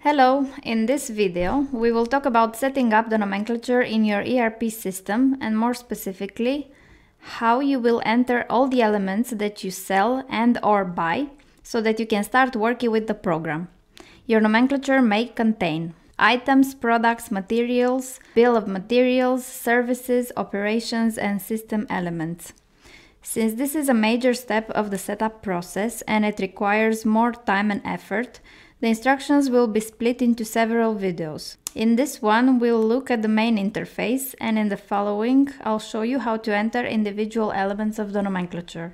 Hello, in this video we will talk about setting up the nomenclature in your ERP system and more specifically how you will enter all the elements that you sell and or buy so that you can start working with the program. Your nomenclature may contain items, products, materials, bill of materials, services, operations and system elements. Since this is a major step of the setup process and it requires more time and effort, the instructions will be split into several videos. In this one, we'll look at the main interface, and in the following, I'll show you how to enter individual elements of the nomenclature.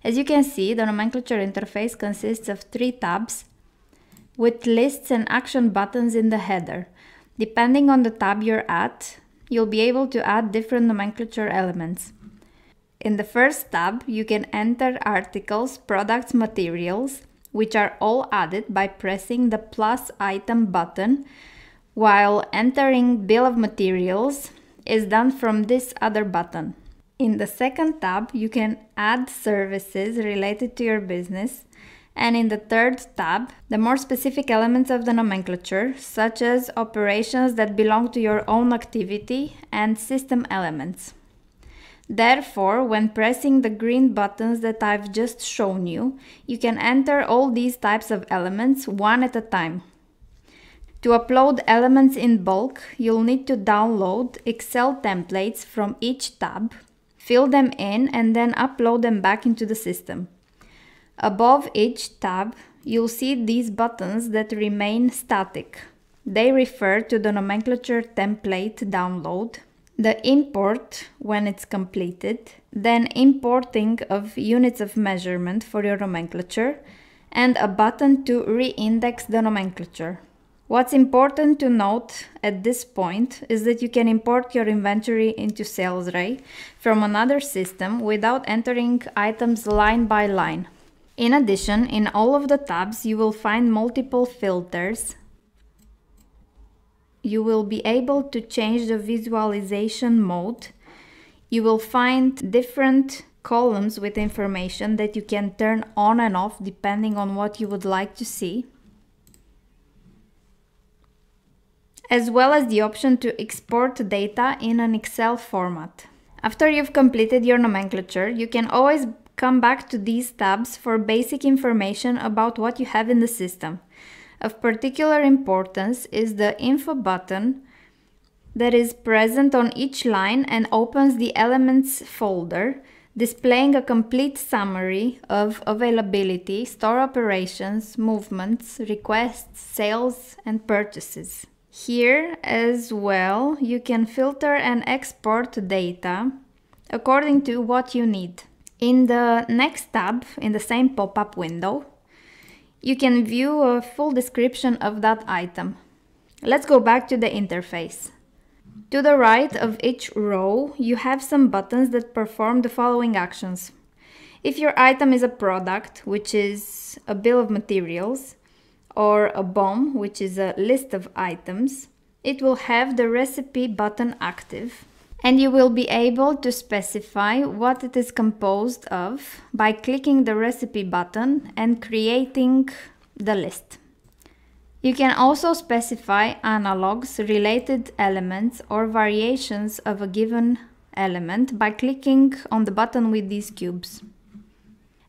As you can see, the nomenclature interface consists of 3 tabs with lists and action buttons in the header. Depending on the tab you're at, you'll be able to add different nomenclature elements. In the first tab, you can enter articles, products, materials, which are all added by pressing the plus item button, while entering bill of materials is done from this other button. In the second tab, you can add services related to your business, and in the third tab, the more specific elements of the nomenclature, such as operations that belong to your own activity and system elements. Therefore, when pressing the green buttons that I've just shown you, you can enter all these types of elements one at a time. To upload elements in bulk, you'll need to download Excel templates from each tab, fill them in, and then upload them back into the system. Above each tab, you'll see these buttons that remain static. They refer to the nomenclature template download, the import when it's completed, then importing of units of measurement for your nomenclature, and a button to re-index the nomenclature. What's important to note at this point is that you can import your inventory into SalesRay from another system without entering items line by line. In addition, in all of the tabs you will find multiple filters. You will be able to change the visualization mode. You will find different columns with information that you can turn on and off depending on what you would like to see, as well as the option to export data in an Excel format. After you've completed your nomenclature, you can always come back to these tabs for basic information about what you have in the system. Of particular importance is the info button that is present on each line and opens the elements folder, displaying a complete summary of availability, store operations, movements, requests, sales, and purchases. Here as well, you can filter and export data according to what you need. In the next tab, in the same pop-up window, you can view a full description of that item. Let's go back to the interface. To the right of each row, you have some buttons that perform the following actions. If your item is a product, which is a bill of materials, or a BOM, which is a list of items, it will have the recipe button active, and you will be able to specify what it is composed of by clicking the recipe button and creating the list. You can also specify analogs, related elements, or variations of a given element by clicking on the button with these cubes.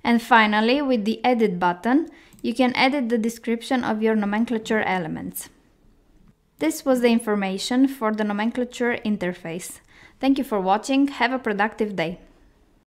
And finally, with the edit button, you can edit the description of your nomenclature elements. This was the information for the nomenclature interface. Thank you for watching. Have a productive day.